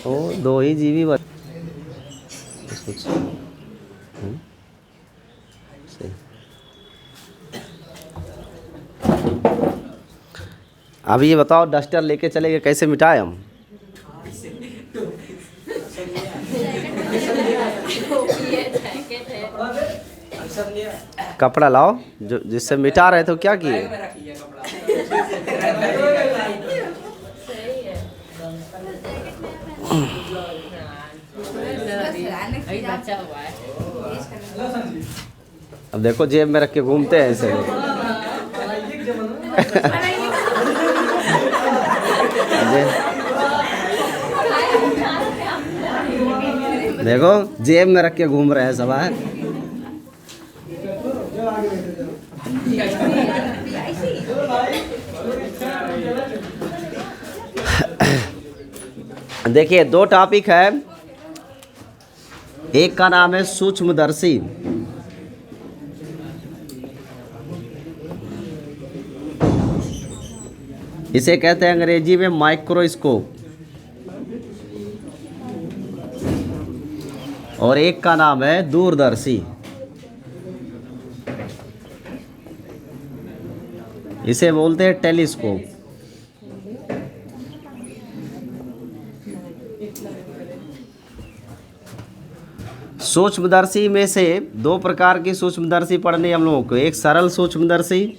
वो दो ही जीबी बस कुछ। सही। अब ये बताओ, डस्टर लेके चले गए, कैसे मिटाए हम? कपड़ा लाओ जो जिससे मिटा रहे थे, क्या किए? अब देखो, जेब में रख के घूमते हैं ऐसे। देखो, जेब में रख के घूम रहे हैं सब। देखिए, दो टॉपिक है। एक का नाम है सूक्ष्मदर्शी, इसे कहते हैं अंग्रेजी में माइक्रोस्कोप। और एक का नाम है दूरदर्शी, इसे बोलते हैं टेलीस्कोप। सूक्ष्मदर्शी में से दो प्रकार की सूक्ष्मदर्शी पढ़नी हम लोगों को। एक सरल सूक्ष्मदर्शी,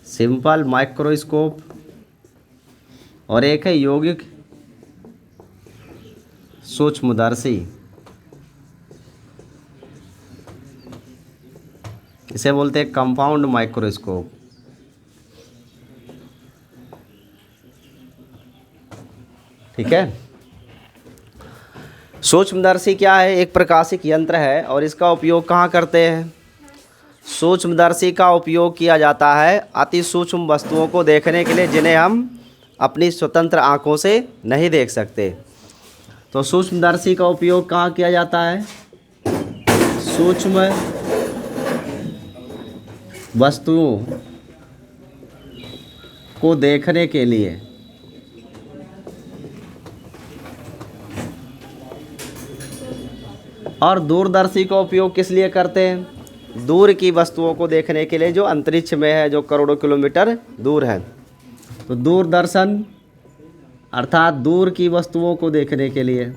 सिंपल माइक्रोस्कोप, और एक है यौगिक सूक्ष्मदर्शी, इसे बोलते हैं कंपाउंड माइक्रोस्कोप। ठीक है। सूक्ष्मदर्शी क्या है? एक प्रकाशिक यंत्र है। और इसका उपयोग कहाँ करते हैं? सूक्ष्मदर्शी का उपयोग किया जाता है अति सूक्ष्म वस्तुओं को देखने के लिए, जिन्हें हम अपनी स्वतंत्र आँखों से नहीं देख सकते। तो सूक्ष्मदर्शी का उपयोग कहाँ किया जाता है? सूक्ष्म वस्तुओं को देखने के लिए। और दूरदर्शी का उपयोग किस लिए करते हैं? दूर की वस्तुओं को देखने के लिए, जो अंतरिक्ष में है, जो करोड़ों किलोमीटर दूर है। तो दूरदर्शन अर्थात दूर की वस्तुओं को देखने के लिए।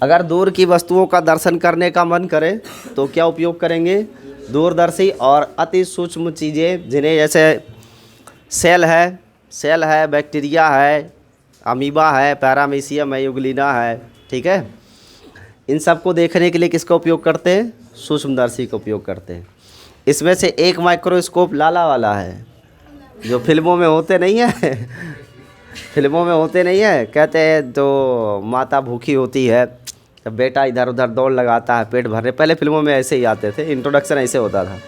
अगर दूर की वस्तुओं का दर्शन करने का मन करे तो क्या उपयोग करेंगे? दूरदर्शी। और अति सूक्ष्म चीज़ें, जिन्हें जैसे सेल है, बैक्टीरिया है, अमीबा है, पैरामीशियम है, यूग्लिना है, ठीक है, इन सब को देखने के लिए किसका उपयोग करते हैं? सूक्ष्मदर्शी का उपयोग करते हैं। इसमें से एक माइक्रोस्कोप लाला वाला है, जो फिल्मों में होते नहीं है। फिल्मों में होते नहीं है, कहते हैं तो माता भूखी होती है, तो बेटा इधर उधर दौड़ लगाता है पेट भरने। पहले फिल्मों में ऐसे ही आते थे, इंट्रोडक्शन ऐसे होता था।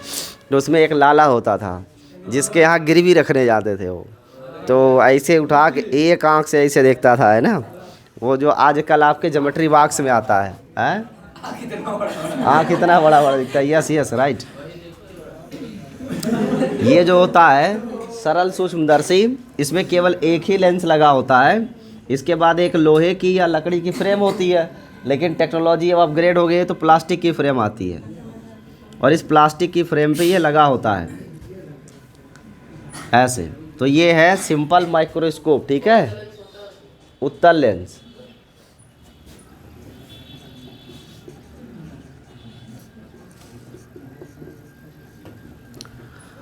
तो उसमें एक लाला होता था, जिसके यहाँ गिरवी रखने जाते थे वो। तो ऐसे उठा के एक आँख से ऐसे देखता था, है ना, वो जो आजकल आपके ज्योमेट्री बॉक्स में आता है, आँख इतना बड़ा बड़ा दिखता है। Yes yes right. ये जो होता है सरल सूक्ष्मदर्शी, इसमें केवल एक ही लेंस लगा होता है। इसके बाद एक लोहे की या लकड़ी की फ्रेम होती है, लेकिन टेक्नोलॉजी अब अपग्रेड हो गई है तो प्लास्टिक की फ्रेम आती है, और इस प्लास्टिक की फ्रेम पे ये लगा होता है ऐसे। तो ये है सिंपल माइक्रोस्कोप, ठीक है, उत्तल लेंस।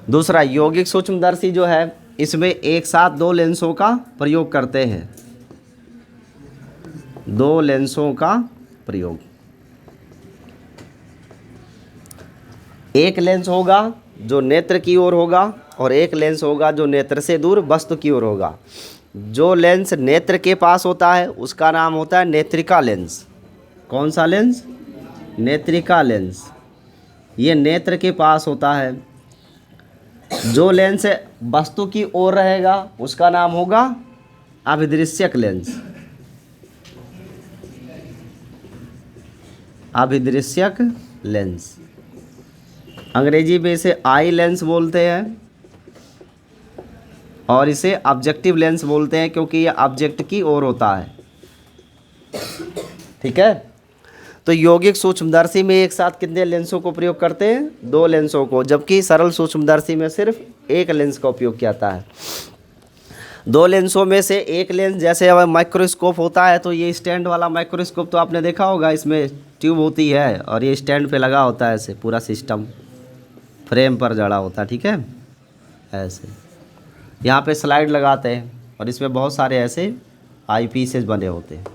दूसरा यौगिक सूक्ष्मदर्शी जो है, इसमें एक साथ दो लेंसों का प्रयोग करते हैं। दो लेंसों का प्रयोग। एक लेंस होगा जो नेत्र की ओर होगा, और एक लेंस होगा जो नेत्र से दूर वस्तु की ओर होगा। जो लेंस नेत्र के पास होता है उसका नाम होता है नेत्रिका लेंस। कौन सा लेंस? नेत्रिका लेंस। ये नेत्र के पास होता है। जो लेंस वस्तु की ओर रहेगा उसका नाम होगा अभिदृश्यक लेंस, अभिदृश्यक लेंस, अंग्रेजी में इसे आई लेंस बोलते हैं और इसे ऑब्जेक्टिव लेंस बोलते हैं क्योंकि ये ऑब्जेक्ट की ओर होता है। ठीक है, तो यौगिक सूक्ष्मदर्शी में एक साथ कितने लेंसों को प्रयोग करते हैं? 2 लेंसों को, जबकि सरल सूक्ष्मदर्शी में सिर्फ एक लेंस का उपयोग किया जाता है। 2 लेंसों में से एक लेंस, जैसे अब माइक्रोस्कोप होता है तो ये स्टैंड वाला माइक्रोस्कोप तो आपने देखा होगा, इसमें ट्यूब होती है और ये स्टैंड पे लगा होता है, ऐसे पूरा सिस्टम फ्रेम पर जड़ा होता है। ठीक है, ऐसे यहाँ पे स्लाइड लगाते हैं और इसमें बहुत सारे ऐसे आई पीसेस बने होते हैं,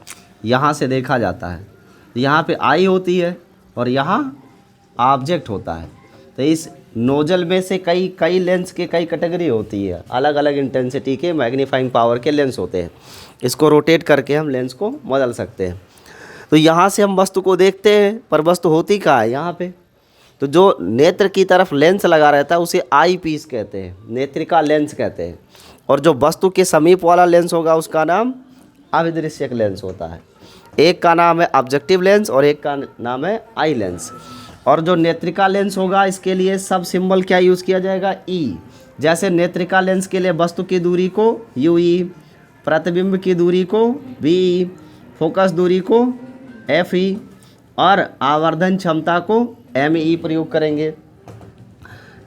यहाँ से देखा जाता है। यहाँ पे आई होती है और यहाँ ऑब्जेक्ट होता है। तो इस नोजल में से कई लेंस के कई कैटेगरी होती है, अलग अलग इंटेंसिटी के मैग्नीफाइंग पावर के लेंस होते हैं। इसको रोटेट करके हम लेंस को बदल सकते हैं। तो यहाँ से हम वस्तु को देखते हैं, पर वस्तु होती कहाँ है? यहाँ पे। तो जो नेत्र की तरफ लेंस लगा रहता है उसे आई पीस कहते हैं, नेत्रिका लेंस कहते हैं। और जो वस्तु के समीप वाला लेंस होगा उसका नाम अभिदृश्यक लेंस होता है। एक का नाम है ऑब्जेक्टिव लेंस और एक का नाम है आई लेंस। और जो नेत्रिका लेंस होगा इसके लिए सब सिंबल क्या यूज़ किया जाएगा? ई। जैसे नेत्रिका लेंस के लिए वस्तु की दूरी को यू ई, प्रतिबिंब की दूरी को वी ई, फोकस दूरी को एफ ई और आवर्धन क्षमता को एम ई प्रयोग करेंगे।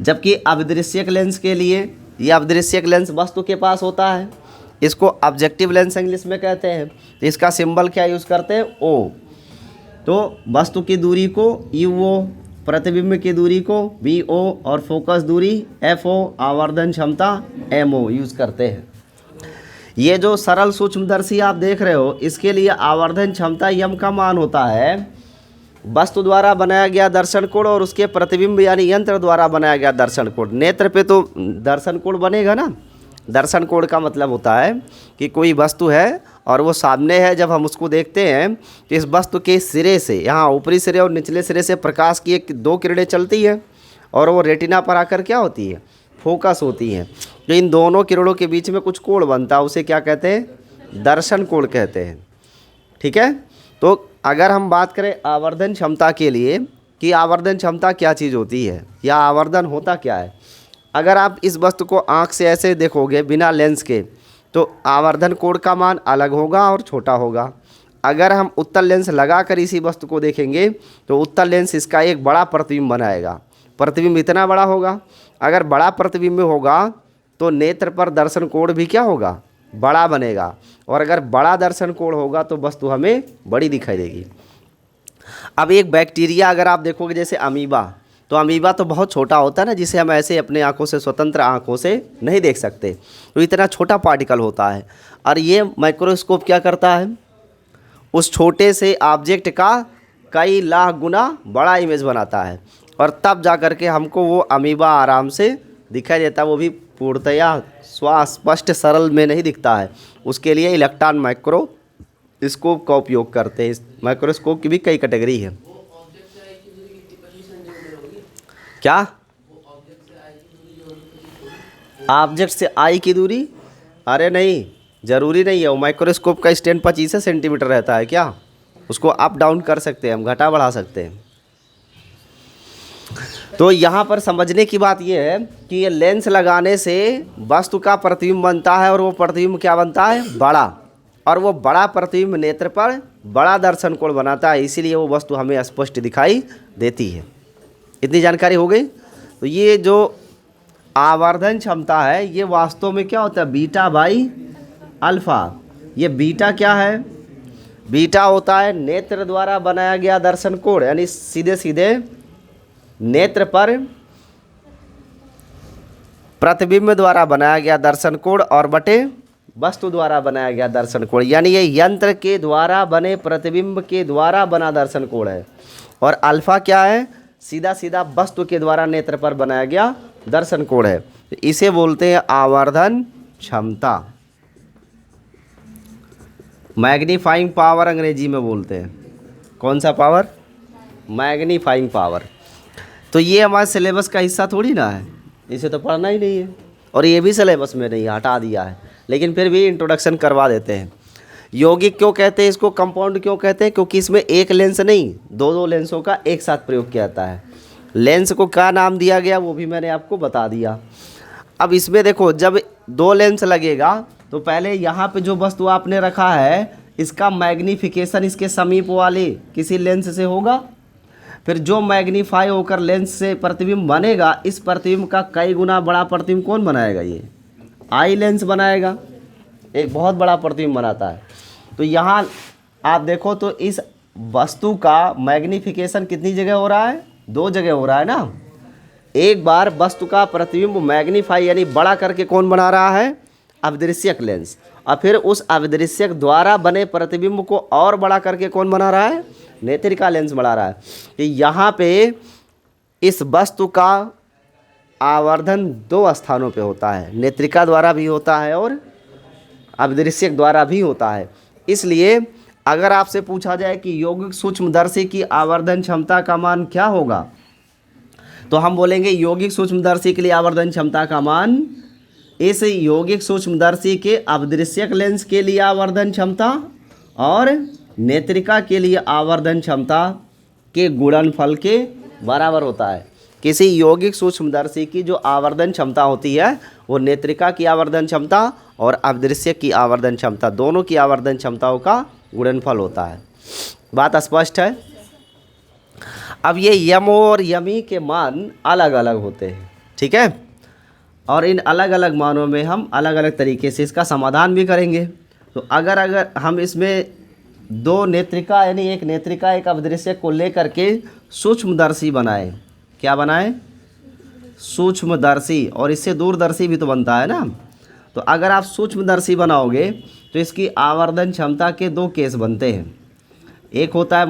जबकि अभिदृश्यक लेंस के लिए, यह अभिदृश्यक लेंस वस्तु के पास होता है, इसको ऑब्जेक्टिव लेंस इंग्लिश में कहते हैं। तो इसका सिंबल क्या यूज़ करते हैं? ओ। तो वस्तु की दूरी को यू ओ, प्रतिबिंब की दूरी को वी ओ और फोकस दूरी एफ ओ, आवर्धन क्षमता एम ओ यूज़ करते हैं। ये जो सरल सूक्ष्मदर्शी आप देख रहे हो इसके लिए आवर्धन क्षमता यम का मान होता है वस्तु द्वारा बनाया गया दर्शन कोण और उसके प्रतिबिंब यानी यंत्र द्वारा बनाया गया दर्शन कोण। नेत्र पे तो दर्शन कोण बनेगा ना। दर्शन कोण का मतलब होता है कि कोई वस्तु है और वो सामने है, जब हम उसको देखते हैं तो इस वस्तु के सिरे से, यहाँ ऊपरी सिरे और निचले सिरे से प्रकाश की 2 किरणें चलती हैं और वो रेटिना पर आकर क्या होती है? फोकस होती हैं। तो इन दोनों किरणों के बीच में कुछ कोण बनता है, उसे क्या कहते हैं? दर्शन कोण कहते हैं। ठीक है, तो अगर हम बात करें आवर्धन क्षमता के लिए कि आवर्धन क्षमता क्या चीज़ होती है या आवर्धन होता क्या है, अगर आप इस वस्तु को आँख से ऐसे देखोगे बिना लेंस के तो आवर्धन कोण का मान अलग होगा और छोटा होगा। अगर हम उत्तल लेंस लगाकर इसी वस्तु को देखेंगे तो उत्तल लेंस इसका एक बड़ा प्रतिबिंब बनाएगा। प्रतिबिंब इतना बड़ा होगा, अगर बड़ा प्रतिबिंब होगा तो नेत्र पर दर्शन कोण भी क्या होगा? बड़ा बनेगा। और अगर बड़ा दर्शन कोण होगा तो वस्तु हमें बड़ी दिखाई देगी। अब एक बैक्टीरिया अगर आप देखोगे जैसे अमीबा, तो अमीबा तो बहुत छोटा होता है ना, जिसे हम ऐसे अपने आंखों से, स्वतंत्र आंखों से नहीं देख सकते। तो इतना छोटा पार्टिकल होता है और ये माइक्रोस्कोप क्या करता है? उस छोटे से ऑब्जेक्ट का कई लाख गुना बड़ा इमेज बनाता है और तब जा कर के हमको वो अमीबा आराम से दिखाई देता है। वो भी पूर्णतया स्पष्ट सरल में नहीं दिखता है, उसके लिए इलेक्ट्रॉन माइक्रोस्कोप का उपयोग करते हैं। इस माइक्रोस्कोप की भी कई कैटेगरी है। क्या? ऑब्जेक्ट से आई की दूरी? अरे नहीं, ज़रूरी नहीं है। वो माइक्रोस्कोप का स्टैंड 25 सेंटीमीटर रहता है क्या? उसको अप डाउन कर सकते हैं, हम घटा बढ़ा सकते हैं। तो यहाँ पर समझने की बात यह है कि ये लेंस लगाने से वस्तु का प्रतिबिंब बनता है और वो प्रतिबिंब क्या बनता है? बड़ा। और वो बड़ा प्रतिबिंब नेत्र पर बड़ा दर्शन कोण बनाता है, इसीलिए वो वस्तु हमें स्पष्ट दिखाई देती है। इतनी जानकारी हो गई। तो ये जो आवर्धन क्षमता है ये वास्तव में क्या होता है? Beta by alpha. ये बीटा क्या है? बीटा होता है नेत्र द्वारा बनाया गया दर्शन कोण, यानी सीधे सीधे नेत्र पर प्रतिबिंब द्वारा बनाया गया दर्शन कोण और बटे वस्तु द्वारा बनाया गया दर्शन कोण, यानी ये यंत्र के द्वारा बने प्रतिबिंब के द्वारा बना दर्शन कोण है। और अल्फा क्या है? सीधा सीधा वस्तु के द्वारा नेत्र पर बनाया गया दर्शन कोण है। इसे बोलते हैं आवर्धन क्षमता, मैग्नीफाइंग पावर अंग्रेजी में बोलते हैं। कौन सा पावर? Magnifying power. तो ये हमारे सिलेबस का हिस्सा थोड़ी ना है, इसे तो पढ़ना ही नहीं है और ये भी सिलेबस में नहीं है, हटा दिया है। लेकिन फिर भी इंट्रोडक्शन करवा देते हैं। यौगिक क्यों कहते हैं इसको, कंपाउंड क्यों कहते हैं? क्योंकि इसमें एक लेंस नहीं, दो दो लेंसों का एक साथ प्रयोग किया जाता है। लेंस को क्या नाम दिया गया वो भी मैंने आपको बता दिया। अब इसमें देखो, जब दो लेंस लगेगा तो पहले यहाँ पे जो वस्तु आपने रखा है इसका मैग्नीफिकेशन इसके समीप वाले किसी लेंस से होगा, फिर जो मैग्नीफाई होकर लेंस से प्रतिबिंब बनेगा, इस प्रतिबिंब का कई गुना बड़ा प्रतिबिंब कौन बनाएगा? ये आई लेंस बनाएगा, एक बहुत बड़ा प्रतिबिंब बनाता है। तो यहाँ आप देखो तो इस वस्तु का मैग्नीफिकेशन कितनी जगह हो रहा है? दो जगह हो रहा है ना। एक बार वस्तु का प्रतिबिंब मैग्नीफाई यानी बड़ा करके कौन बना रहा है? अभिदृश्यक लेंस। और फिर उस अभिदृश्यक द्वारा बने प्रतिबिंब को और बड़ा करके कौन बना रहा है? नेत्रिका लेंस बना रहा है। तो यहाँ पे इस वस्तु का आवर्धन दो स्थानों पे होता है, नेत्रिका द्वारा भी होता है और अभिदृश्यक द्वारा भी होता है। इसलिए अगर आपसे पूछा जाए कि यौगिक सूक्ष्मदर्शी की आवर्धन क्षमता का मान क्या होगा, तो हम बोलेंगे यौगिक सूक्ष्मदर्शी के लिए आवर्धन क्षमता का मान इस यौगिक सूक्ष्मदर्शी के अभिदृश्यक लेंस के लिए आवर्धन क्षमता और नेत्रिका के लिए आवर्धन क्षमता के गुणनफल के बराबर होता है। किसी यौगिक सूक्ष्मदर्शी की जो आवर्धन क्षमता होती है वो नेत्रिका की आवर्धन क्षमता और अभिदृश्यक की आवर्धन क्षमता, दोनों की आवर्धन क्षमताओं का गुणनफल होता है। बात स्पष्ट है? अब ये यम और यमी के मान अलग अलग होते हैं, ठीक है, और इन अलग अलग मानों में हम अलग अलग तरीके से इसका समाधान भी करेंगे। तो अगर हम इसमें दो नेत्रिका यानी एक नेत्रिका एक अभिदृश्यक को लेकर के सूक्ष्मदर्शी बनाए, क्या बनाए? सूक्ष्मदर्शी, और इससे दूरदर्शी भी तो बनता है ना। तो अगर आप सूक्ष्मदर्शी बनाओगे तो इसकी आवर्धन क्षमता के दो केस बनते हैं। एक होता है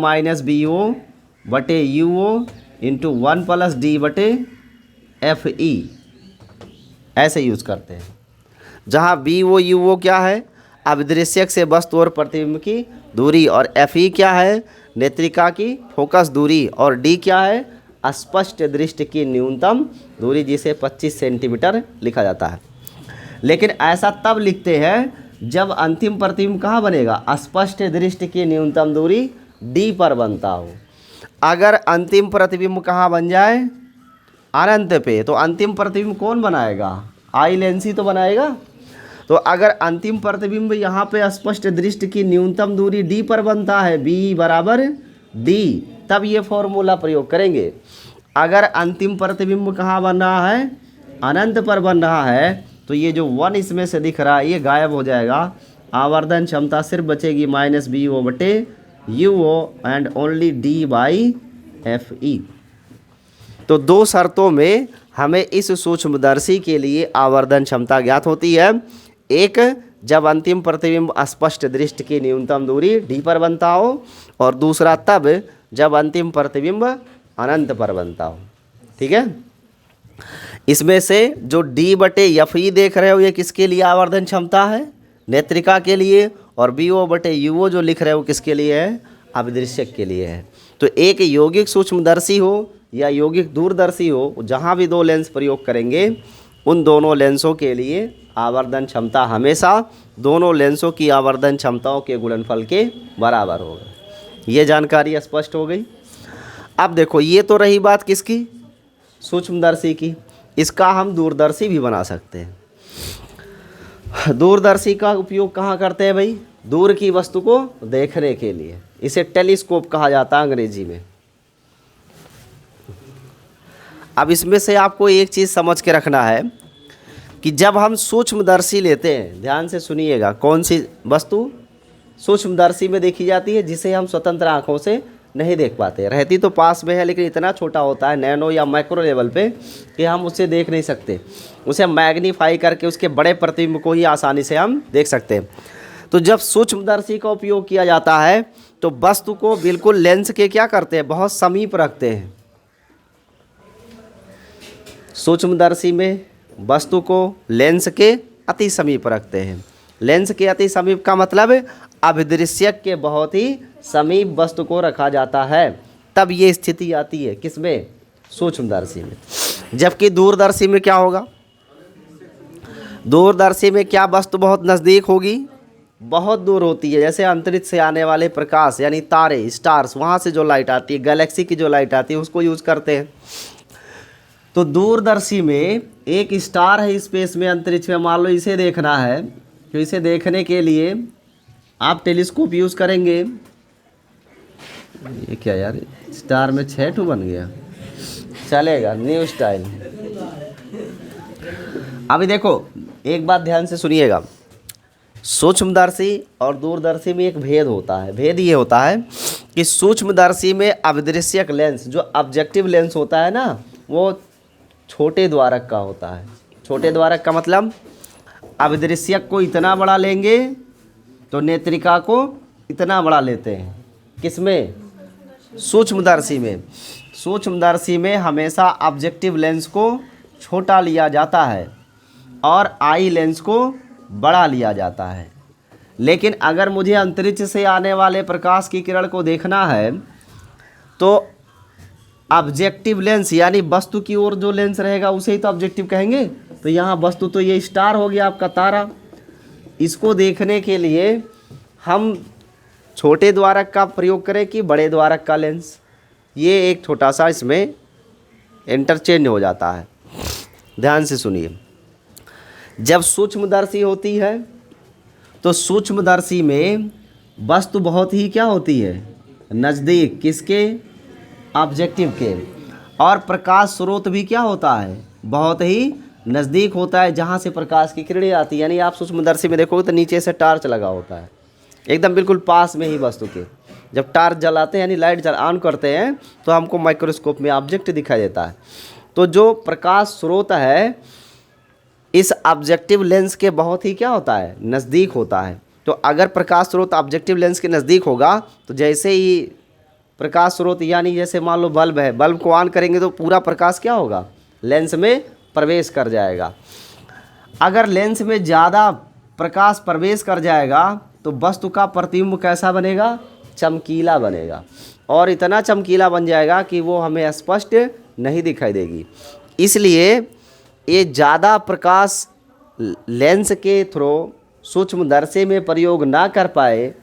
-BO/UO इंटू 1+D/FE, ऐसे यूज़ करते हैं। जहाँ BO UO क्या है? अभिदृश्यक से वस्तु और प्रतिबिंब की दूरी, और FE क्या है? नेत्रिका की फोकस दूरी, और D क्या है? स्पष्ट दृष्टि की न्यूनतम दूरी, जिसे 25 सेंटीमीटर लिखा जाता है। लेकिन ऐसा तब लिखते हैं जब अंतिम प्रतिबिंब कहाँ बनेगा? स्पष्ट दृष्टि की न्यूनतम दूरी D पर बनता हो। अगर अंतिम प्रतिबिंब कहाँ बन जाए? अनंत पे, तो अंतिम प्रतिबिंब कौन बनाएगा? आई लेंस ही तो बनाएगा। तो अगर अंतिम प्रतिबिंब यहाँ पे स्पष्ट दृष्टि की न्यूनतम दूरी D पर बनता है, B = D, तब ये फॉर्मूला प्रयोग करेंगे। अगर अंतिम प्रतिबिंब कहाँ बन रहा है? अनंत पर बन रहा है, तो ये जो 1 इसमें से दिख रहा है ये गायब हो जाएगा। आवर्धन क्षमता सिर्फ बचेगी -BO/UO एंड ओनली D/FE। तो दो शर्तों में हमें इस सूक्ष्मदर्शी के लिए आवर्धन क्षमता ज्ञात होती है। एक, जब अंतिम प्रतिबिंब स्पष्ट दृष्टि की न्यूनतम दूरी D पर बनता हो, और दूसरा तब जब अंतिम प्रतिबिंब अनंत पर बनता हो, ठीक है। इसमें से जो D/FE देख रहे हो ये किसके लिए आवर्धन क्षमता है? नेत्रिका के लिए, और BO/UO जो लिख रहे हो किसके लिए है? अभिदृश्यक के लिए है। तो एक यौगिक सूक्ष्मदर्शी हो या यौगिक दूरदर्शी हो, जहाँ भी दो लेंस प्रयोग करेंगे उन दोनों लेंसों के लिए आवर्धन क्षमता हमेशा दोनों लेंसों की आवर्धन क्षमताओं के गुणनफल के बराबर होगा। ये जानकारी स्पष्ट हो गई। अब देखो, ये तो रही बात किसकी? सूक्ष्मदर्शी की। इसका हम दूरदर्शी भी बना सकते हैं। दूरदर्शी का उपयोग कहाँ करते हैं भाई? दूर की वस्तु को देखने के लिए। इसे टेलीस्कोप कहा जाता है अंग्रेजी में। अब इसमें से आपको एक चीज़ समझ के रखना है कि जब हम सूक्ष्मदर्शी लेते हैं, ध्यान से सुनिएगा, कौन सी वस्तु सूक्ष्मदर्शी में देखी जाती है जिसे हम स्वतंत्र आँखों से नहीं देख पाते। रहती तो पास में है लेकिन इतना छोटा होता है नैनो या माइक्रो लेवल पे कि हम उसे देख नहीं सकते। उसे मैग्नीफाई करके उसके बड़े प्रतिबिंब को ही आसानी से हम देख सकते हैं। तो जब सूक्ष्मदर्शी का उपयोग किया जाता है तो वस्तु को बिल्कुल लेंस के क्या करते हैं? बहुत समीप रखते हैं। सूक्ष्मदर्शी में वस्तु को लेंस के अति समीप रखते हैं। लेंस के अति समीप का मतलब अभिदृश्यक के बहुत ही समीप वस्तु को रखा जाता है। तब ये स्थिति आती है किसमें? सूक्ष्मदर्शी में। जबकि दूरदर्शी में क्या होगा? दूरदर्शी में क्या वस्तु बहुत नज़दीक होगी, बहुत दूर होती है। जैसे अंतरिक्ष से आने वाले प्रकाश यानी तारे, स्टार्स, वहाँ से जो लाइट आती है, गैलेक्सी की जो लाइट आती है, उसको यूज़ करते हैं। तो दूरदर्शी में एक स्टार है स्पेस में, अंतरिक्ष में, मान लो इसे देखना है, तो इसे देखने के लिए आप टेलीस्कोप यूज़ करेंगे। ये क्या यार, स्टार में 6 ठो बन गया, चलेगा, न्यू स्टाइल। अभी देखो एक बात ध्यान से सुनिएगा, सूक्ष्मदर्शी और दूरदर्शी में एक भेद होता है। भेद ये होता है कि सूक्ष्मदर्शी में अभिदृश्यक लेंस, जो ऑब्जेक्टिव लेंस होता है ना, वो छोटे द्वारक का होता है। छोटे द्वारक का मतलब अभिदृश्यक को इतना बड़ा लेंगे तो नेत्रिका को इतना बड़ा लेते हैं। किसमें? सूक्ष्मदर्शी में। सूक्ष्मदर्शी में हमेशा ऑब्जेक्टिव लेंस को छोटा लिया जाता है और आई लेंस को बड़ा लिया जाता है। लेकिन अगर मुझे अंतरिक्ष से आने वाले प्रकाश की किरण को देखना है तो ऑब्जेक्टिव लेंस यानी वस्तु की ओर जो लेंस रहेगा उसे ही तो ऑब्जेक्टिव कहेंगे। तो यहाँ वस्तु तो ये स्टार हो गया आपका तारा। इसको देखने के लिए हम छोटे द्वारक का प्रयोग करें कि बड़े द्वारक का लेंस, ये एक छोटा सा इसमें इंटरचेंज हो जाता है। ध्यान से सुनिए, जब सूक्ष्मदर्शी होती है तो सूक्ष्मदर्शी में वस्तु बहुत ही क्या होती है, नज़दीक, किसके? ऑब्जेक्टिव के। और प्रकाश स्रोत भी क्या होता है, बहुत ही नज़दीक होता है, जहाँ से प्रकाश की किरणें आती है। यानी आप सूक्ष्मदर्शी में देखोगे तो नीचे से टार्च लगा होता है, एकदम बिल्कुल पास में ही वस्तु के। जब टार्च जलाते हैं यानी लाइट ऑन करते हैं तो हमको माइक्रोस्कोप में ऑब्जेक्ट दिखाई देता है। तो जो प्रकाश स्रोत है इस ऑब्जेक्टिव लेंस के बहुत ही क्या होता है, नज़दीक होता है। तो अगर प्रकाश स्रोत ऑब्जेक्टिव लेंस के नज़दीक होगा तो जैसे ही प्रकाश स्रोत यानी जैसे मान लो बल्ब है, बल्ब को ऑन करेंगे तो पूरा प्रकाश क्या होगा, लेंस में प्रवेश कर जाएगा। अगर लेंस में ज़्यादा प्रकाश प्रवेश कर जाएगा तो वस्तु का प्रतिबिंब कैसा बनेगा, चमकीला बनेगा, और इतना चमकीला बन जाएगा कि वो हमें स्पष्ट नहीं दिखाई देगी। इसलिए ये ज़्यादा प्रकाश लेंस के थ्रू सूक्ष्मदर्शी में प्रयोग ना कर पाए,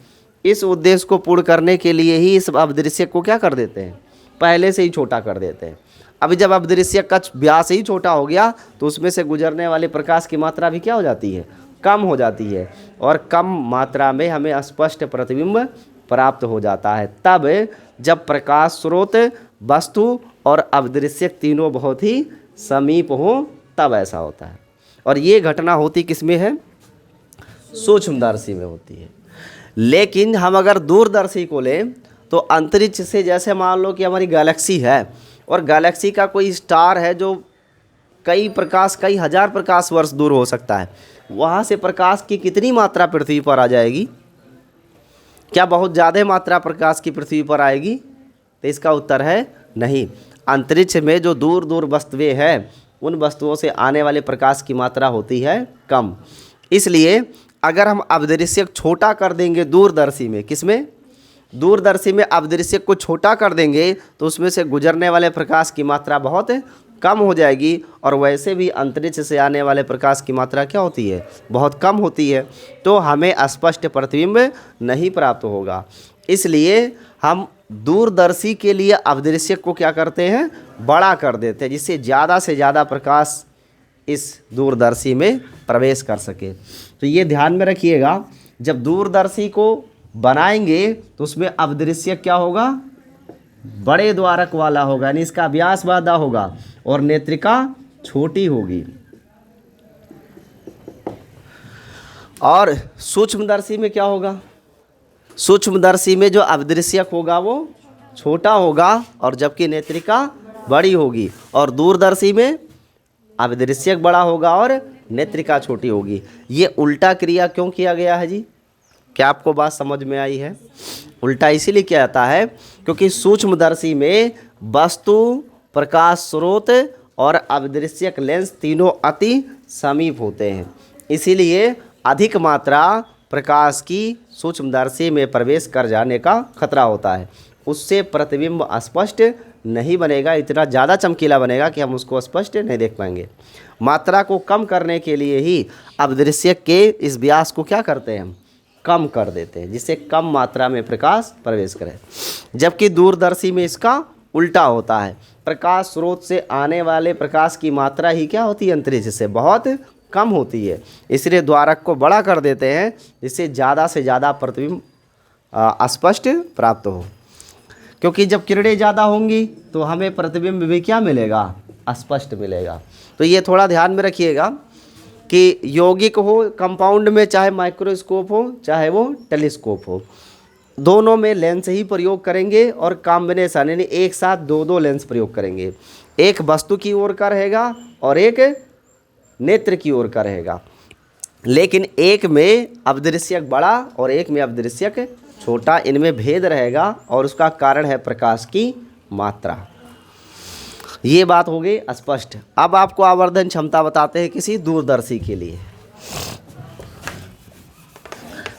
इस उद्देश्य को पूर्ण करने के लिए ही इस अभिदृश्यक को क्या कर देते हैं, पहले से ही छोटा कर देते हैं। अभी जब अभिदृश्यक का व्यास ही छोटा हो गया तो उसमें से गुजरने वाले प्रकाश की मात्रा भी क्या हो जाती है, कम हो जाती है, और कम मात्रा में हमें स्पष्ट प्रतिबिंब प्राप्त हो जाता है। तब जब प्रकाश स्रोत, वस्तु और अभिदृश्यक तीनों बहुत ही समीप हो तब ऐसा होता है। और ये घटना होती किस में है, सूक्ष्मदर्शी में होती है। लेकिन हम अगर दूरदर्शी को लें तो अंतरिक्ष से, जैसे मान लो कि हमारी गैलेक्सी है और गैलेक्सी का कोई स्टार है जो कई हज़ार प्रकाश वर्ष दूर हो सकता है, वहाँ से प्रकाश की कितनी मात्रा पृथ्वी पर आ जाएगी? क्या बहुत ज़्यादा मात्रा प्रकाश की पृथ्वी पर आएगी? तो इसका उत्तर है नहीं। अंतरिक्ष में जो दूर दूर वस्तुएं हैं उन वस्तुओं से आने वाले प्रकाश की मात्रा होती है कम। इसलिए अगर हम अभिदृश्यक छोटा कर देंगे दूरदर्शी में, किसमें, दूरदर्शी में अभिदृश्यक को छोटा कर देंगे तो उसमें से गुजरने वाले प्रकाश की मात्रा बहुत कम हो जाएगी, और वैसे भी अंतरिक्ष से आने वाले प्रकाश की मात्रा क्या होती है, बहुत कम होती है। तो हमें स्पष्ट प्रतिबिंब नहीं प्राप्त होगा। इसलिए हम दूरदर्शी के लिए अभिदृश्यक को क्या करते हैं, बड़ा कर देते हैं, जिससे ज़्यादा से ज़्यादा प्रकाश इस दूरदर्शी में प्रवेश कर सके। तो ये ध्यान में रखिएगा, जब दूरदर्शी को बनाएंगे तो उसमें अभिदृश्यक क्या होगा, बड़े द्वारक वाला होगा, यानी इसका व्यास ज़्यादा होगा और नेत्रिका छोटी होगी। और सूक्ष्मदर्शी में क्या होगा, सूक्ष्मदर्शी में जो अभिदृश्यक होगा वो छोटा होगा और जबकि नेत्रिका बड़ी होगी, और दूरदर्शी में अभिदृश्यक बड़ा होगा और नेत्रिका छोटी होगी। ये उल्टा क्रिया क्यों किया गया है जी? क्या आपको बात समझ में आई है? उल्टा इसीलिए किया जाता है क्योंकि सूक्ष्मदर्शी में वस्तु, प्रकाश स्रोत और अभिदृश्यक लेंस तीनों अति समीप होते हैं। इसीलिए अधिक मात्रा प्रकाश की सूक्ष्मदर्शी में प्रवेश कर जाने का खतरा होता है, उससे प्रतिबिंब स्पष्ट नहीं बनेगा, इतना ज़्यादा चमकीला बनेगा कि हम उसको स्पष्ट नहीं देख पाएंगे। मात्रा को कम करने के लिए ही अब दृश्य के इस व्यास को क्या करते हैं, हम कम कर देते हैं, जिससे कम मात्रा में प्रकाश प्रवेश करे। जबकि दूरदर्शी में इसका उल्टा होता है, प्रकाश स्रोत से आने वाले प्रकाश की मात्रा ही क्या होती है, अंतरिक्ष से बहुत कम होती है। इसलिए द्वारक को बड़ा कर देते हैं, जिससे ज़्यादा से ज़्यादा प्रतिबिंब स्पष्ट प्राप्त हो। क्योंकि जब किरणें ज़्यादा होंगी तो हमें प्रतिबिंब भी क्या मिलेगा, स्पष्ट मिलेगा। तो ये थोड़ा ध्यान में रखिएगा कि यौगिक हो, कंपाउंड में चाहे माइक्रोस्कोप हो चाहे वो टेलीस्कोप हो, दोनों में लेंस ही प्रयोग करेंगे और कॉम्बिनेशन यानी एक साथ दो लेंस प्रयोग करेंगे। एक वस्तु की ओर का रहेगा और एक नेत्र की ओर का रहेगा, लेकिन एक में अपदृश्यक बड़ा और एक में अपदृश्यक छोटा, इनमें भेद रहेगा और उसका कारण है प्रकाश की मात्रा। ये बात हो गई स्पष्ट। अब आपको आवर्धन क्षमता बताते हैं किसी दूरदर्शी के लिए।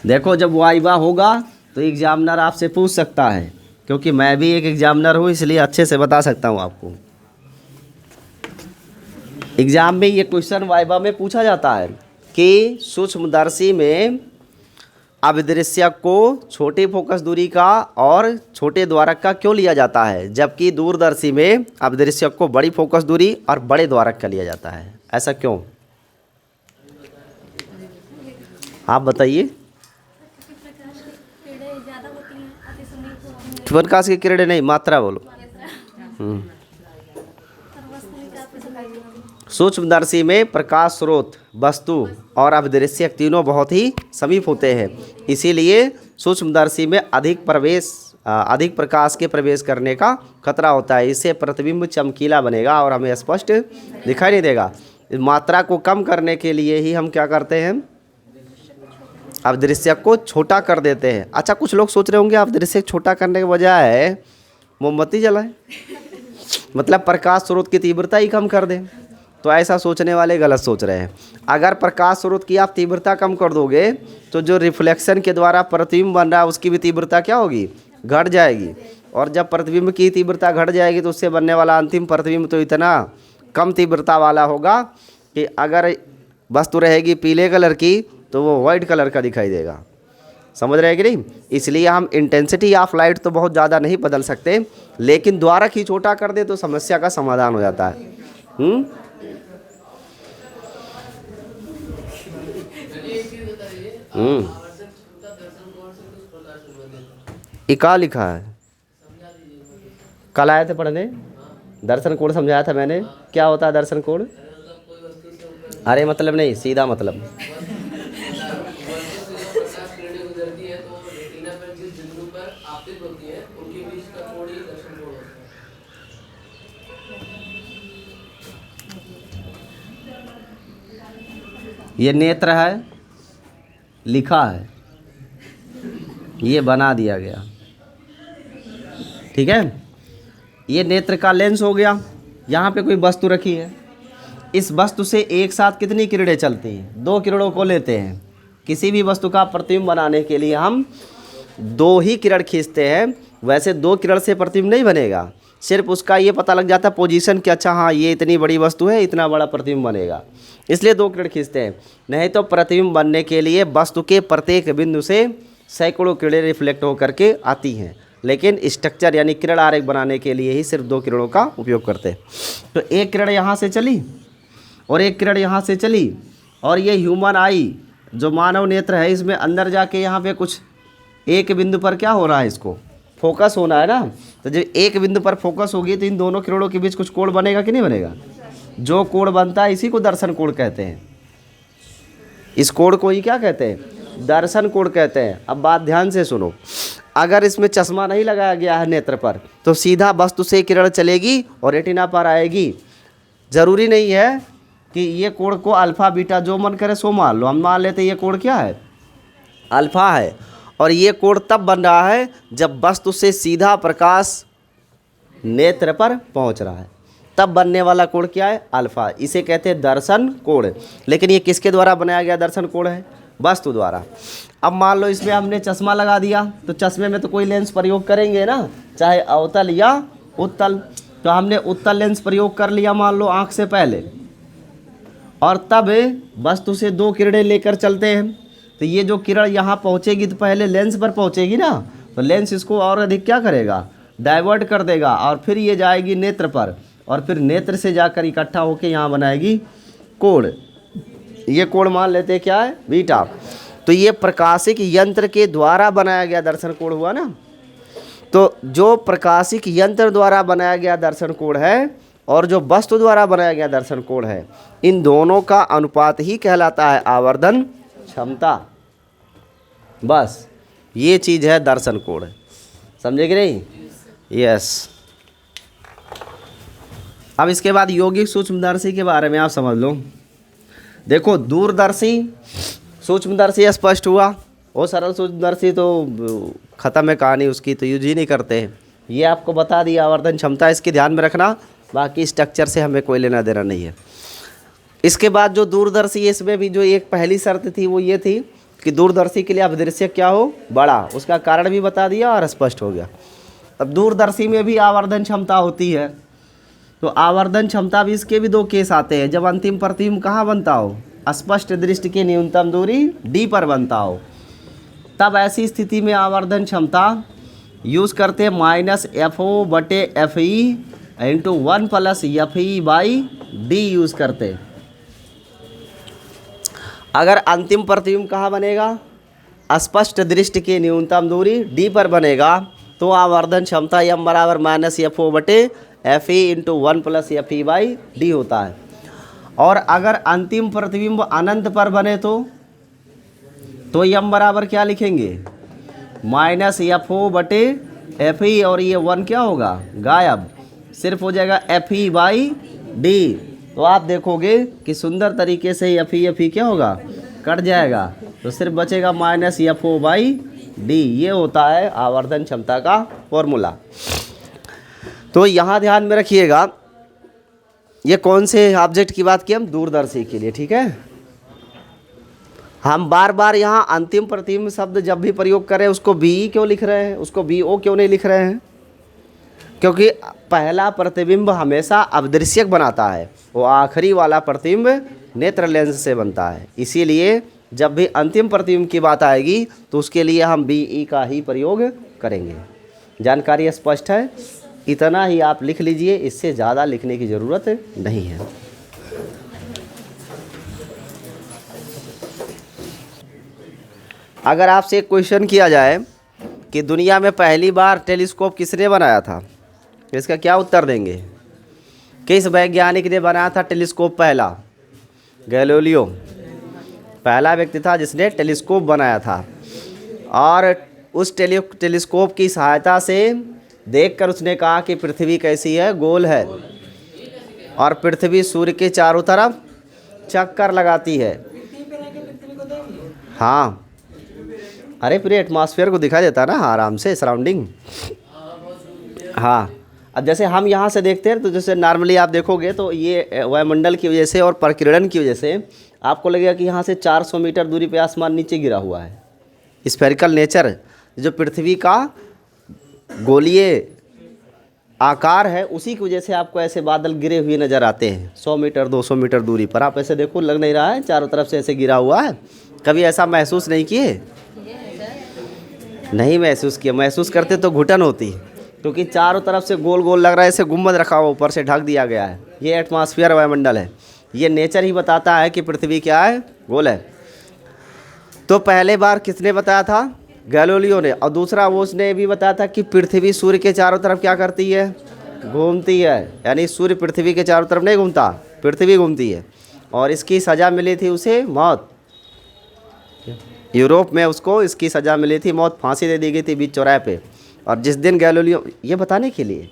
देखो जब वाइवा होगा तो एग्जामिनर आपसे पूछ सकता है, क्योंकि मैं भी एक एग्जामिनर हूँ इसलिए अच्छे से बता सकता हूँ आपको। एग्जाम में ये क्वेश्चन वाइवा में पूछा जाता है कि सूक्ष्मदर्शी में अभिदृश्यक को छोटे फोकस दूरी का और छोटे द्वारक का क्यों लिया जाता है, जबकि दूरदर्शी में अभिदृश्यक को बड़ी फोकस दूरी और बड़े द्वारक का लिया जाता है, ऐसा क्यों? आप बताइए। प्रकाश की किरणें नहीं, मात्रा बोलो। सूक्ष्मदर्शी में प्रकाश स्रोत, वस्तु और अपदृश्यक तीनों बहुत ही समीप होते हैं, इसीलिए सूक्ष्मदर्शी में अधिक प्रकाश के प्रवेश करने का खतरा होता है। इससे प्रतिबिंब चमकीला बनेगा और हमें स्पष्ट दिखाई नहीं देगा। मात्रा को कम करने के लिए ही हम क्या करते हैं, अपदृश्यक को छोटा कर देते हैं। अच्छा, कुछ लोग सोच रहे होंगे अपदृश्यक छोटा करने के बजाय मोमबत्ती जलाएं, मतलब प्रकाश स्रोत की तीव्रता ही कम कर दें। तो ऐसा सोचने वाले गलत सोच रहे हैं। अगर प्रकाश स्रोत की आप तीव्रता कम कर दोगे तो जो रिफ्लेक्शन के द्वारा प्रतिबिंब बन रहा है उसकी भी तीव्रता क्या होगी, घट जाएगी। और जब प्रतिबिंब की तीव्रता घट जाएगी तो उससे बनने वाला अंतिम प्रतिबिंब तो इतना कम तीव्रता वाला होगा कि अगर वस्तु रहेगी पीले कलर की तो वो वाइट कलर का दिखाई देगा। समझ रहे हैं कि नहीं? इसलिए हम इंटेंसिटी ऑफ लाइट तो बहुत ज़्यादा नहीं बदल सकते, लेकिन द्वारक ही छोटा कर दे तो समस्या का समाधान हो जाता है। इका लिखा है, कल आए थे पढ़ने, दर्शन कोण समझाया था मैंने। क्या होता है दर्शन कोण? अरे मतलब नहीं, सीधा मतलब। ये नेत्र है, लिखा है, ये बना दिया गया, ठीक है। ये नेत्र का लेंस हो गया। यहाँ पे कोई वस्तु रखी है, इस वस्तु से एक साथ कितनी किरणें चलती हैं? 2 किरणों को लेते हैं। किसी भी वस्तु का प्रतिबिंब बनाने के लिए हम 2 ही किरण खींचते हैं। वैसे 2 किरण से प्रतिबिंब नहीं बनेगा, सिर्फ उसका ये पता लग जाता है पोजीशन कि अच्छा हाँ ये इतनी बड़ी वस्तु है, इतना बड़ा प्रतिबिंब बनेगा, इसलिए 2 किरण खींचते हैं। नहीं तो प्रतिबिंब बनने के लिए वस्तु के प्रत्येक बिंदु से सैकड़ों किरणें रिफ्लेक्ट होकर के आती हैं, लेकिन स्ट्रक्चर यानी किरण आरेख बनाने के लिए ही सिर्फ 2 किरणों का उपयोग करते हैं। तो एक किरण यहाँ से चली और एक किरण यहाँ से चली, और ये ह्यूमन आई जो मानव नेत्र है इसमें अंदर जाके यहाँ पे कुछ एक बिंदु पर क्या हो रहा है, इसको फोकस होना है ना। तो जब एक बिंदु पर फोकस होगी तो इन दोनों किरणों के बीच कुछ कोण बनेगा कि नहीं बनेगा? जो कोण बनता है इसी को दर्शन कोण कहते हैं। इस कोण को ही क्या कहते हैं? दर्शन कोण कहते हैं। अब बात ध्यान से सुनो, अगर इसमें चश्मा नहीं लगाया गया है नेत्र पर तो सीधा वस्तु से किरण चलेगी और रेटिना पर आएगी। जरूरी नहीं है कि ये कोण को अल्फा बीटा जो मन करे सो मान लो। हम मान लेते ये कोण क्या है, अल्फा है, और ये कोण तब बन रहा है जब वस्तु से सीधा प्रकाश नेत्र पर पहुंच रहा है, तब बनने वाला कोण क्या है, अल्फा। इसे कहते हैं दर्शन कोण। लेकिन ये किसके द्वारा बनाया गया दर्शन कोण है? वस्तु द्वारा। अब मान लो इसमें हमने चश्मा लगा दिया तो चश्मे में तो कोई लेंस प्रयोग करेंगे ना, चाहे अवतल या उत्तल। तो हमने उत्तल लेंस प्रयोग कर लिया मान लो आँख से पहले, और तब वस्तु से 2 किरणें लेकर चलते हैं। तो ये जो किरण यहाँ पहुँचेगी तो पहले लेंस पर पहुँचेगी ना, तो लेंस इसको और अधिक क्या करेगा, डाइवर्ट कर देगा, और फिर ये जाएगी नेत्र पर, और फिर नेत्र से जाकर इकट्ठा होकर यहाँ बनाएगी कोण। ये कोण मान लेते हैं क्या है, बीटा। तो ये प्रकाशिक यंत्र के द्वारा बनाया गया दर्शन कोण हुआ ना। तो जो प्रकाशिक यंत्र द्वारा बनाया गया दर्शन कोण है और जो वस्तु द्वारा बनाया गया दर्शन कोण है, इन दोनों का अनुपात ही कहलाता है आवर्धन क्षमता। बस ये चीज़ है दर्शन कोण, समझे कि नहीं? यस। अब इसके बाद यौगिक सूक्ष्मदर्शी के बारे में आप समझ लो। देखो दूरदर्शी सूक्ष्मदर्शी स्पष्ट हुआ, वो सरल सूक्ष्मदर्शी तो ख़त्म है कहानी उसकी, तो यूज ही नहीं करते हैं। ये आपको बता दिया आवर्धन क्षमता, इसके ध्यान में रखना, बाकी स्ट्रक्चर से हमें कोई लेना देना नहीं है। इसके बाद जो दूरदर्शी है, इसमें भी जो एक पहली शर्त थी वो ये थी कि दूरदर्शी के लिए अभिदृश्यक क्या हो, बड़ा। उसका कारण भी बता दिया और स्पष्ट हो गया। अब दूरदर्शी में भी आवर्धन क्षमता होती है, तो आवर्धन क्षमता भी, इसके भी 2 केस आते हैं। जब अंतिम प्रतिबिंब कहाँ बनता हो, स्पष्ट दृष्टि की न्यूनतम दूरी डी पर बनता हो, तब ऐसी स्थिति में आवर्धन क्षमता यूज़ करते हैं -FO/FE × 1 + FE/D यूज़ करते। अगर अंतिम प्रतिबिंब कहाँ बनेगा, स्पष्ट दृष्टि की न्यूनतम दूरी डी पर बनेगा, तो आवर्धन क्षमता m = -FO/FE × 1 + FE/D होता है। और अगर अंतिम प्रतिबिंब अनंत पर बने तो m बराबर क्या लिखेंगे, -FO/FE, और ये 1 क्या होगा, गायब, सिर्फ हो जाएगा FE/D। तो आप देखोगे कि सुंदर तरीके से FE क्या होगा, कट जाएगा, तो सिर्फ बचेगा -FO/D। ये होता है आवर्धन क्षमता का फॉर्मूला। तो यहाँ ध्यान में रखिएगा, ये कौन से ऑब्जेक्ट की बात की, हम दूरदर्शी के लिए, ठीक है। हम बार बार यहाँ अंतिम प्रतिबिंब शब्द जब भी प्रयोग करें उसको BE क्यों लिख रहे हैं, उसको BO क्यों नहीं लिख रहे हैं, क्योंकि पहला प्रतिबिंब हमेशा अवदृश्यक बनाता है, वो आखिरी वाला प्रतिबिंब नेत्र लेंस से बनता है। इसीलिए जब भी अंतिम प्रतिबिंब की बात आएगी तो उसके लिए हम BE का ही प्रयोग करेंगे। जानकारी स्पष्ट है? इतना ही आप लिख लीजिए, इससे ज़्यादा लिखने की ज़रूरत नहीं है। अगर आपसे एक क्वेश्चन किया जाए कि दुनिया में पहली बार टेलीस्कोप किसने बनाया था, इसका क्या उत्तर देंगे? किस वैज्ञानिक ने बनाया था टेलीस्कोप पहला? गैलीलियो पहला व्यक्ति था जिसने टेलीस्कोप बनाया था, और उस टेलीस्कोप की सहायता से देखकर उसने कहा कि पृथ्वी कैसी है, गोल है, और पृथ्वी सूर्य के चारों तरफ चक्कर लगाती है। हाँ, अरे पूरे एटमॉस्फेयर को दिखा देता है ना आराम से, सराउंडिंग। हाँ, अब जैसे हम यहाँ से देखते हैं तो जैसे नॉर्मली आप देखोगे तो ये वायुमंडल की वजह से और प्रकीर्णन की वजह से आपको लगेगा कि यहाँ से 400 मीटर दूरी पे आसमान नीचे गिरा हुआ है। स्फेरिकल नेचर जो पृथ्वी का गोलीय आकार है, उसी की वजह से आपको ऐसे बादल गिरे हुए नज़र आते हैं 100 मीटर 200 मीटर दूरी पर। आप ऐसे देखो, लग नहीं रहा है चारों तरफ से ऐसे गिरा हुआ है? कभी ऐसा महसूस नहीं किए? नहीं महसूस किया? महसूस करते तो घुटन होती, क्योंकि चारों तरफ से गोल गोल लग रहा है, ऐसे गुम्बद रखा हुआ, ऊपर से ढक दिया गया है। ये एटमॉस्फेयर वायुमंडल है, ये नेचर ही बताता है कि पृथ्वी क्या है, गोल है। तो पहले बार किसने बताया था? गैलीलियो ने। और दूसरा वो उसने भी बताया था कि पृथ्वी सूर्य के चारों तरफ क्या करती है, घूमती है। यानी सूर्य पृथ्वी के चारों तरफ नहीं घूमता, पृथ्वी घूमती है। और इसकी सज़ा मिली थी उसे मौत। यूरोप में उसको इसकी सज़ा मिली थी मौत, फांसी दे दी गई थी बीच चौराहे पे। और जिस दिन गैलीलियो, ये बताने के लिए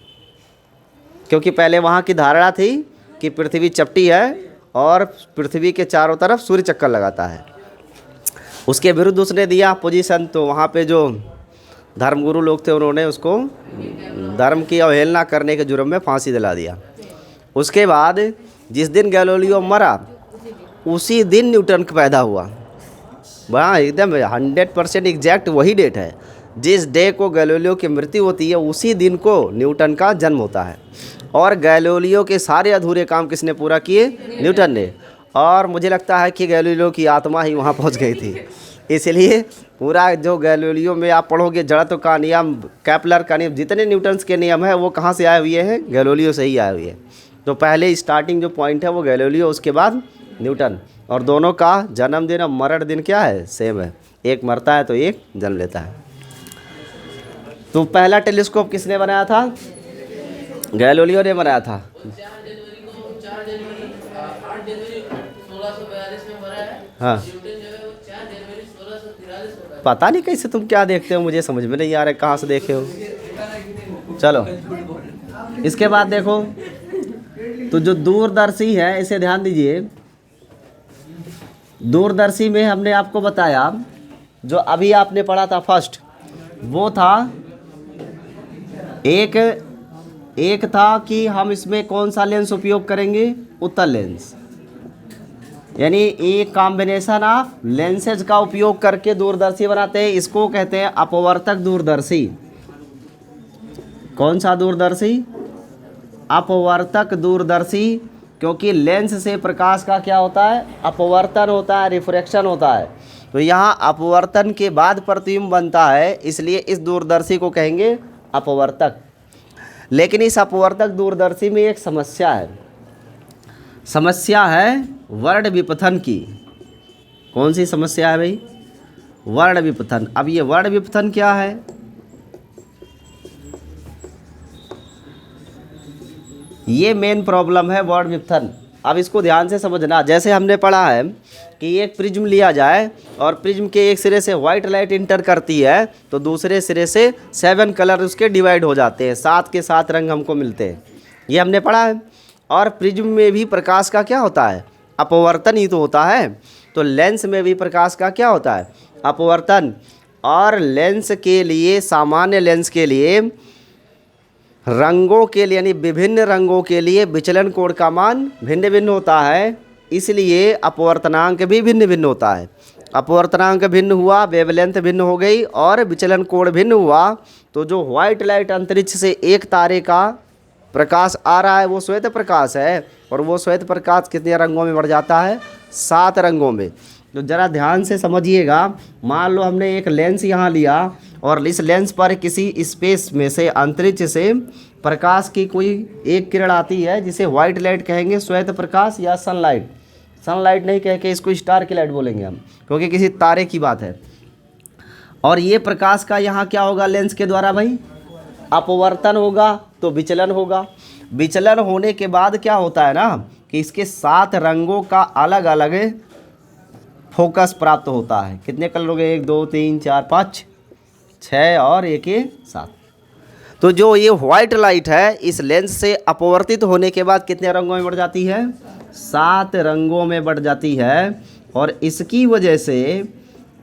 क्योंकि पहले वहाँ की धारणा थी कि पृथ्वी चपटी है और पृथ्वी के चारों तरफ सूर्य चक्कर लगाता है, उसके विरुद्ध उसने दिया पोजीशन। तो वहाँ पे जो धर्मगुरु लोग थे उन्होंने उसको धर्म की अवहेलना करने के जुर्म में फांसी दिला दिया। उसके बाद जिस दिन गैलीलियो मरा उसी दिन न्यूटन पैदा हुआ। वहाँ एकदम 100% एग्जैक्ट वही डेट है। जिस डे को गैलीलियो की मृत्यु होती है उसी दिन को न्यूटन का जन्म होता है। और गैलीलियो के सारे अधूरे काम किसने पूरा किए? न्यूटन ने। और मुझे लगता है कि गैलीलियो की आत्मा ही वहाँ पहुँच गई थी, इसलिए पूरा जो गैलीलियो में आप पढ़ोगे जड़त्व का नियम, केपलर का नियम, जितने न्यूटन्स के नियम है वो कहाँ से आए हुए हैं? गैलीलियो से ही आए हुए हैं। तो पहले स्टार्टिंग जो पॉइंट है वो गैलीलियो, उसके बाद न्यूटन, और दोनों का जन्मदिन और मरण दिन क्या है? सेम है। एक मरता है तो एक जन्म लेता है। तो पहला टेलीस्कोप किसने बनाया था? गैलीलियो ने बनाया था। हाँ, पता नहीं कैसे तुम क्या देखते हो, मुझे समझ में नहीं आ रहा है कहाँ से देखे हो। चलो इसके बाद देखो, तो जो दूरदर्शी है इसे ध्यान दीजिए। दूरदर्शी में हमने आपको बताया, जो अभी आपने पढ़ा था फर्स्ट, वो था एक था कि हम इसमें कौन सा लेंस उपयोग करेंगे? उत्तल लेंस, यानी एक कॉम्बिनेशन ऑफ लेंसेज का उपयोग करके दूरदर्शी बनाते हैं। इसको कहते हैं अपवर्तक दूरदर्शी। कौन सा दूरदर्शी? अपवर्तक दूरदर्शी, क्योंकि लेंस से प्रकाश का क्या होता है? अपवर्तन होता है, रिफ्रैक्शन होता है। तो यहाँ अपवर्तन के बाद प्रतिबिंब बनता है, इसलिए इस दूरदर्शी को कहेंगे अपवर्तक। लेकिन इस अपवर्तक दूरदर्शी में एक समस्या है। समस्या है वर्ण विपथन की। कौन सी समस्या है भाई? वर्ण विपथन। अब ये वर्ण विपथन क्या है? ये मेन प्रॉब्लम है वर्ण विपथन। अब इसको ध्यान से समझना। जैसे हमने पढ़ा है कि एक प्रिज्म लिया जाए और प्रिज्म के एक सिरे से वाइट लाइट इंटर करती है तो दूसरे सिरे से 7 कलर उसके डिवाइड हो जाते हैं, 7 के 7 रंग हमको मिलते हैं, ये हमने पढ़ा है। और प्रिज्म में भी प्रकाश का क्या होता है? अपवर्तन ही तो होता है। तो लेंस में भी प्रकाश का क्या होता है? अपवर्तन। और लेंस के लिए, सामान्य लेंस के लिए, रंगों के लिए, यानी विभिन्न रंगों के लिए विचलन कोण का मान भिन्न भिन्न होता है, इसलिए अपवर्तनांक भी भिन्न भिन्न होता है। अपवर्तनांक भिन्न हुआ, वेवलेंथ भिन्न हो गई और विचलन कोण भिन्न हुआ, तो जो व्हाइट लाइट अंतरिक्ष से एक तारे का प्रकाश आ रहा है वो श्वेत प्रकाश है, और वो श्वेत प्रकाश कितने रंगों में बढ़ जाता है? 7 रंगों में। तो ज़रा ध्यान से समझिएगा। मान लो हमने एक लेंस यहाँ लिया और इस लेंस पर किसी स्पेस में से, अंतरिक्ष से प्रकाश की कोई एक किरण आती है जिसे व्हाइट लाइट कहेंगे, श्वेत प्रकाश या सनलाइट। सनलाइट नहीं कह के इसको स्टार की लाइट बोलेंगे हम, क्योंकि किसी तारे की बात है। और ये प्रकाश का यहाँ क्या होगा? लेंस के द्वारा भाई अपवर्तन होगा, तो विचलन होगा। विचलन होने के बाद क्या होता है ना कि इसके 7 रंगों का अलग अलग फोकस प्राप्त होता है। कितने कलर हो गए? 1 2 3 4 5 6 और 1 7। तो जो ये व्हाइट लाइट है इस लेंस से अपवर्तित होने के बाद कितने रंगों में बढ़ जाती है? 7 रंगों में बढ़ जाती है। और इसकी वजह से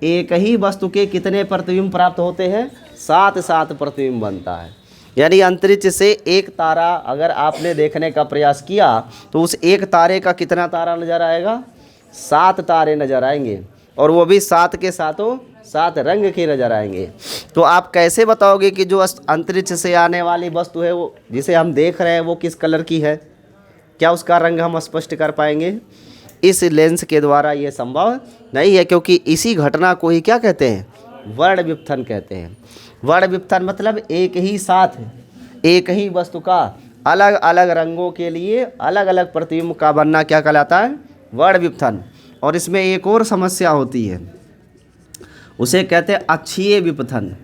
एक ही वस्तु के कितने प्रतिबिंब प्राप्त होते हैं? 7 प्रतिबिंब बनता है। यानी अंतरिक्ष से एक तारा अगर आपने देखने का प्रयास किया तो उस एक तारे का कितना तारा नज़र आएगा? 7 तारे नज़र आएंगे, और वो भी 7 के 7 रंग के नज़र आएंगे। तो आप कैसे बताओगे कि जो अंतरिक्ष से आने वाली वस्तु है वो जिसे हम देख रहे हैं वो किस कलर की है? क्या उसका रंग हम स्पष्ट कर पाएंगे? इस लेंस के द्वारा ये संभव नहीं है, क्योंकि इसी घटना को ही क्या कहते हैं? वर्ण विपथन कहते हैं। वर्ण विपथन मतलब एक ही साथ, एक ही वस्तु का अलग अलग रंगों के लिए अलग अलग प्रतिबिंब का बनना क्या कहलाता है? वर्ण विपथन। और इसमें एक और समस्या होती है, उसे कहते हैं अक्षीय विपथन।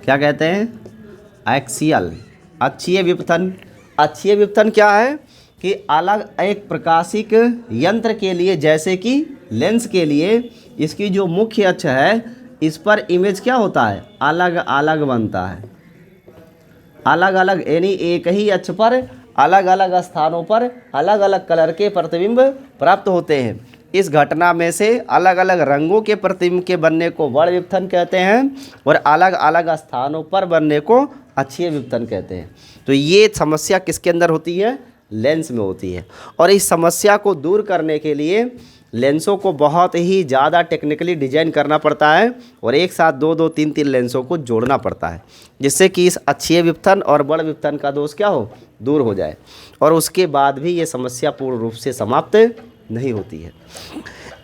क्या कहते हैं? एक्सियल। अक्षीय विपथन। अक्षीय विपथन क्या है कि अलग एक प्रकाशिक यंत्र के लिए, जैसे कि लेंस के लिए, इसकी जो मुख्य अक्ष है इस पर इमेज क्या होता है? अलग अलग बनता है। अलग अलग, यानी एक ही अक्ष पर अलग अलग स्थानों पर अलग अलग कलर के प्रतिबिंब प्राप्त होते हैं। इस घटना में से अलग अलग रंगों के प्रतिबिंब के बनने को वर्ण विपथन कहते हैं, और अलग अलग स्थानों पर बनने को अक्षीय विपथन कहते हैं। तो ये समस्या किसके अंदर होती है? लेंस में होती है। और इस समस्या को दूर करने के लिए लेंसों को बहुत ही ज़्यादा टेक्निकली डिजाइन करना पड़ता है और एक साथ दो दो तीन तीन लेंसों को जोड़ना पड़ता है, जिससे कि इस अक्षीय विपथन और बड़ विपथन का दोष क्या हो, दूर हो जाए। और उसके बाद भी ये समस्या पूर्ण रूप से समाप्त नहीं होती है।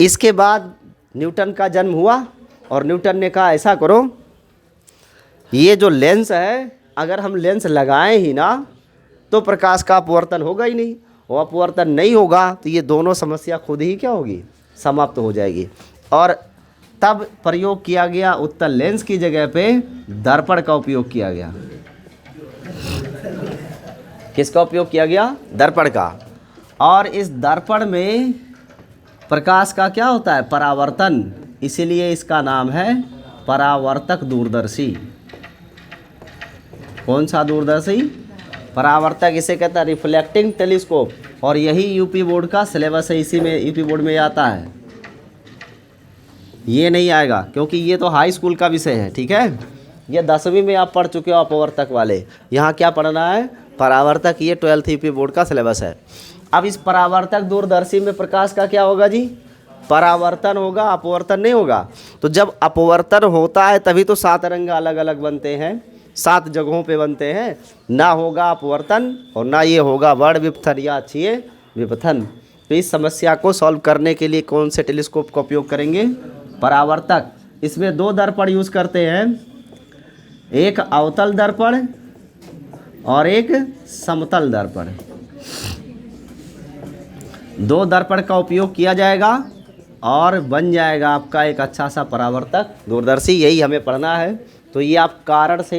इसके बाद न्यूटन का जन्म हुआ और न्यूटन ने कहा ऐसा करो, ये जो लेंस है अगर हम लेंस लगाएं ही ना तो प्रकाश का अपवर्तन होगा ही नहीं, वो अपवर्तन नहीं होगा तो ये दोनों समस्या खुद ही क्या होगी, समाप्त हो जाएगी। और तब प्रयोग किया गया उत्तल लेंस की जगह पे दर्पण का उपयोग किया गया। किसका उपयोग किया गया, दर्पण का। और इस दर्पण में प्रकाश का क्या होता है, परावर्तन, इसीलिए इसका नाम है परावर्तक दूरदर्शी। कौन सा दूरदर्शी, परावर्तक, इसे कहता है रिफ्लेक्टिंग टेलीस्कोप। और यही यूपी बोर्ड का सिलेबस है, इसी में यूपी बोर्ड में आता है, ये नहीं आएगा क्योंकि ये तो हाई स्कूल का विषय है, ठीक है। ये 10वीं में आप पढ़ चुके हो अपवर्तक वाले, यहाँ क्या पढ़ना है, परावर्तक, ये 12th यूपी बोर्ड का सिलेबस है। अब इस परावर्तक दूरदर्शी में प्रकाश का क्या होगा जी, परावर्तन होगा, अपवर्तन नहीं होगा। तो जब अपवर्तन होता है तभी तो 7 रंग अलग अलग बनते हैं, 7 जगहों पे बनते हैं, ना होगा अपवर्तन और ना ये होगा बड़ विपथन या अक्षीय विपथन। तो इस समस्या को सॉल्व करने के लिए कौन से टेलीस्कोप का उपयोग करेंगे, परावर्तक। इसमें 2 दर्पण यूज़ करते हैं, एक अवतल दर्पण और एक समतल दर्पण। 2 दर्पण का उपयोग किया जाएगा और बन जाएगा आपका एक अच्छा सा परावर्तक दूरदर्शी। यही हमें पढ़ना है। तो ये आप कारण से